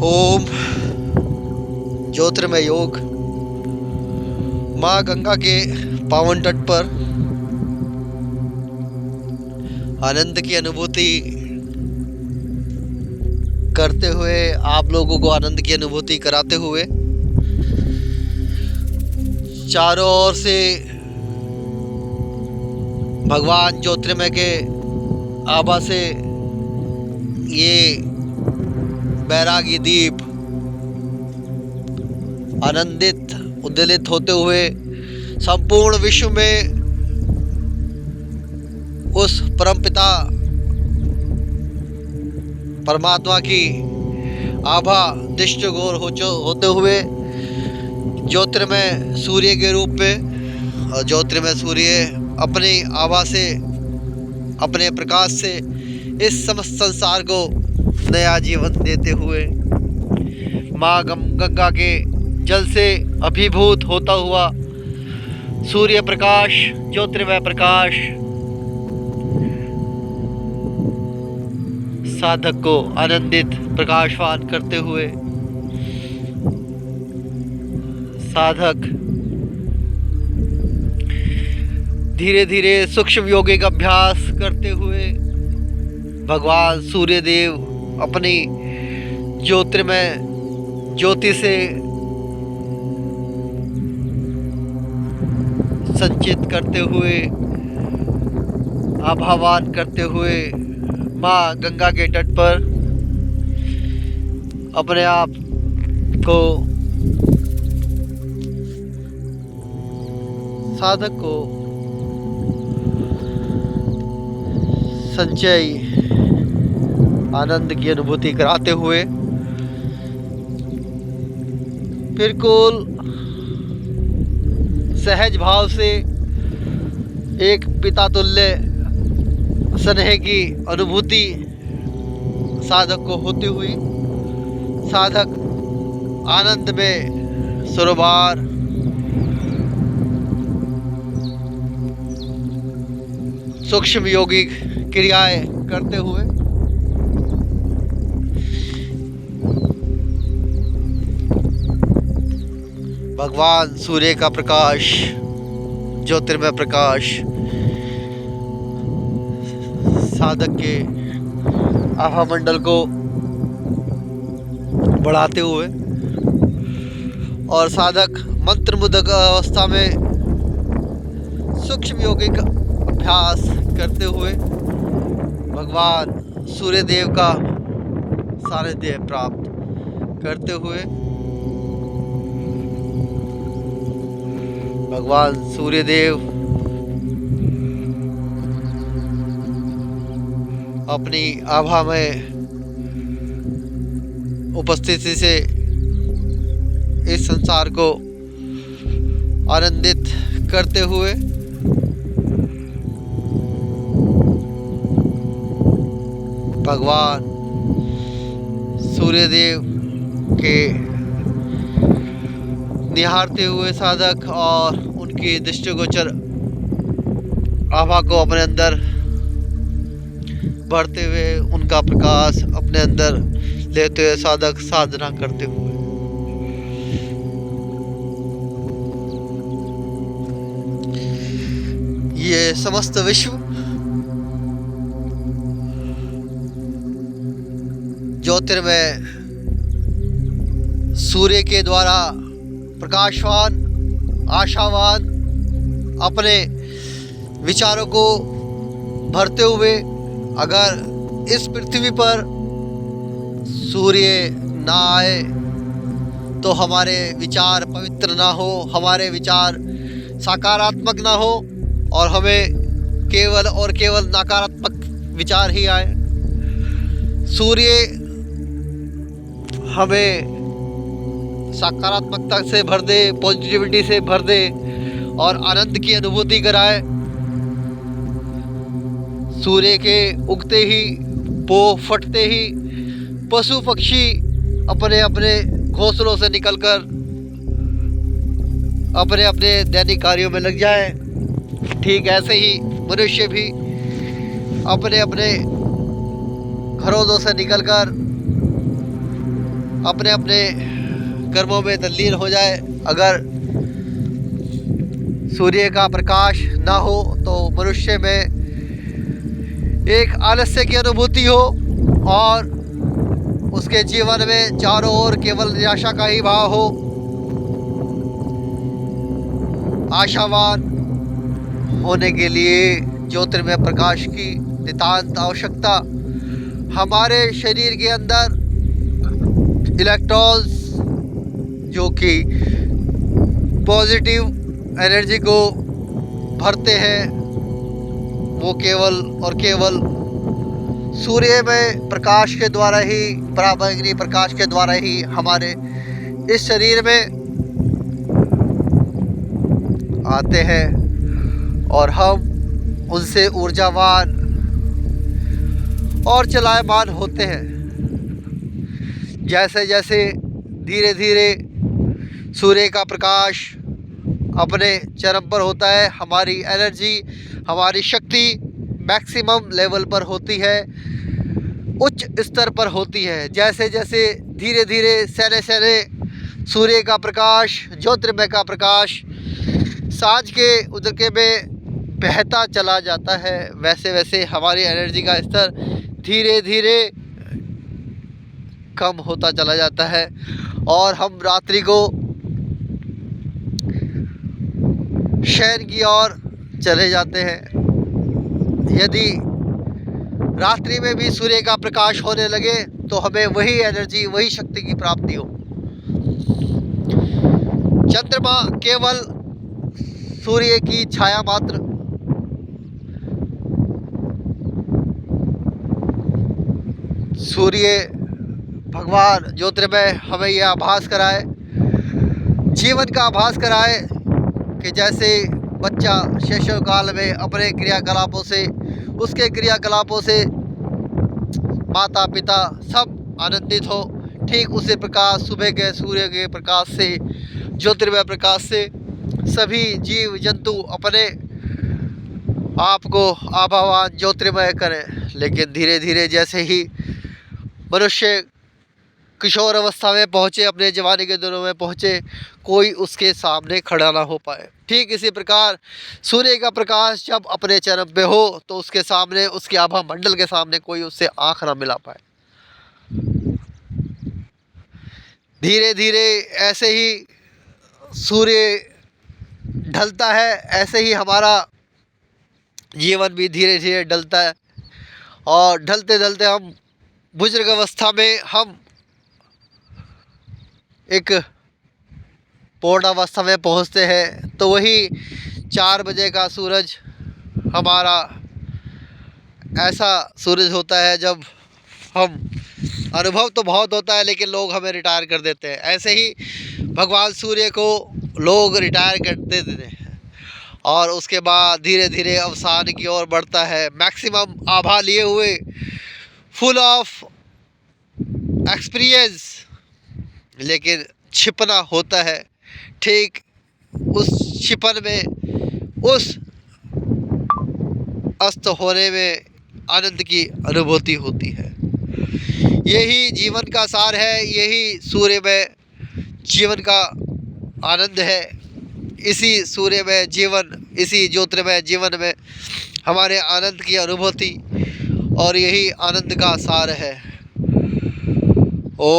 ओम ज्योतिर्मय योग माँ गंगा के पावन तट पर आनंद की अनुभूति करते हुए, आप लोगों को आनंद की अनुभूति कराते हुए, चारों ओर से भगवान ज्योतिर्मय के आभा से ये बैरागी दीप आनंदित उद्वेलित होते हुए संपूर्ण विश्व में उस परमपिता परमात्मा की आभा दृष्टिगोर होते हुए ज्योतिर्मय सूर्य के रूप में, और ज्योतिर्मय सूर्य अपनी आभा से, अपने प्रकाश से इस समस्त संसार को नया जीवन देते हुए माँ गंगा के जल से अभिभूत होता हुआ सूर्य प्रकाश, ज्योतिर्मय प्रकाश साधक को आनंदित प्रकाशवान करते हुए, साधक धीरे धीरे सूक्ष्म योगिक अभ्यास करते हुए भगवान सूर्यदेव अपनी ज्योतिर्मय ज्योति से संचित करते हुए, आभावान करते हुए माँ गंगा के तट पर अपने आप को, साधक को संचय आनंद की अनुभूति कराते हुए बिल्कुल सहज भाव से एक पिता तुल्य स्नेह की अनुभूति साधक को होती हुई, साधक आनंद में सरोवर सूक्ष्म योगिक क्रियाएं करते हुए भगवान सूर्य का प्रकाश, ज्योतिर्मय प्रकाश साधक के आभा मंडल को बढ़ाते हुए और साधक मंत्रमुग्ध अवस्था में सूक्ष्म योगिक अभ्यास करते हुए भगवान सूर्यदेव का सानिध्य प्राप्त करते हुए भगवान सूर्यदेव अपनी आभा में उपस्थिति से इस संसार को आनंदित करते हुए भगवान सूर्यदेव के निहारते हुए साधक और उनकी दृष्टिगोचर आभा को अपने अंदर भरते हुए, उनका प्रकाश अपने अंदर लेते हुए साधक साधना करते हुए ये समस्त विश्व ज्योतिर्मय सूर्य के द्वारा प्रकाशवान, आशावान अपने विचारों को भरते हुए, अगर इस पृथ्वी पर सूर्य ना आए तो हमारे विचार पवित्र ना हो, हमारे विचार सकारात्मक ना हो और हमें केवल और केवल नकारात्मक विचार ही आए। सूर्य हमें सकारात्मकता से भर दे, पॉजिटिविटी से भर दे और आनंद की अनुभूति कराए। सूर्य के उगते ही, पो फटते ही पशु पक्षी अपने अपने घोंसलों से निकलकर अपने अपने दैनिक कार्यों में लग जाए, ठीक ऐसे ही मनुष्य भी अपने अपने घरों से निकलकर अपने अपने कर्मों में तल्लीन हो जाए। अगर सूर्य का प्रकाश ना हो तो मनुष्य में एक आलस्य की अनुभूति हो और उसके जीवन में चारों ओर केवल निराशा का ही भाव हो। आशावान होने के लिए ज्योतिर्मय प्रकाश की नितांत आवश्यकता। हमारे शरीर के अंदर इलेक्ट्रॉन्स जो कि पॉजिटिव एनर्जी को भरते हैं, वो केवल और केवल सूर्य में प्रकाश के द्वारा ही, पराबैंगनी प्रकाश के द्वारा ही हमारे इस शरीर में आते हैं और हम उनसे ऊर्जावान और चलायमान होते हैं। जैसे जैसे धीरे धीरे सूर्य का प्रकाश अपने चरम पर होता है, हमारी एनर्जी, हमारी शक्ति मैक्सिमम लेवल पर होती है, उच्च स्तर पर होती है। जैसे जैसे धीरे धीरे सैने सैने सूर्य का प्रकाश, ज्योतिर्मय का प्रकाश सांझ के उदय में बहता चला जाता है, वैसे वैसे हमारी एनर्जी का स्तर धीरे धीरे कम होता चला जाता है और हम रात्रि को शयन की ओर चले जाते हैं। यदि रात्रि में भी सूर्य का प्रकाश होने लगे तो हमें वही एनर्जी, वही शक्ति की प्राप्ति हो। चंद्रमा केवल सूर्य की छाया मात्र। सूर्य भगवान ज्योतिर्मय हमें यह आभास कराए, जीवन का आभास कराए कि जैसे बच्चा शैशव काल में अपने क्रियाकलापों से, उसके क्रियाकलापों से माता पिता सब आनंदित हो, ठीक उसी प्रकार सुबह के सूर्य के प्रकाश से, ज्योतिर्मय प्रकाश से सभी जीव जंतु अपने आप को आभावान ज्योतिर्मय करें। लेकिन धीरे धीरे जैसे ही मनुष्य किशोर अवस्था में पहुँचे, अपने जवानी के दिनों में पहुँचे, कोई उसके सामने खड़ा ना हो पाए। ठीक इसी प्रकार सूर्य का प्रकाश जब अपने चरम पे हो तो उसके सामने, उसके आभा मंडल के सामने कोई उससे आँख ना मिला पाए। धीरे धीरे ऐसे ही सूर्य ढलता है, ऐसे ही हमारा जीवन भी धीरे धीरे ढलता है और ढलते ढलते हम बुजुर्ग अवस्था में हम एक पूर्ण अवस्था में पहुंचते हैं। तो वही 4 बजे का सूरज हमारा ऐसा सूरज होता है जब हम, अनुभव तो बहुत होता है लेकिन लोग हमें रिटायर कर देते हैं। ऐसे ही भगवान सूर्य को लोग रिटायर कर देते हैं और उसके बाद धीरे धीरे अवसान की ओर बढ़ता है, मैक्सिमम आभा लिए हुए, फुल ऑफ एक्सपीरियंस, लेकिन छिपना होता है। ठीक उस छिपन में, उस अस्त होने में आनंद की अनुभूति होती है। यही जीवन का सार है, यही सूर्य में जीवन का आनंद है। इसी सूर्य में जीवन, इसी ज्योतिर्मय जीवन में हमारे आनंद की अनुभूति और यही आनंद का सार है। ओ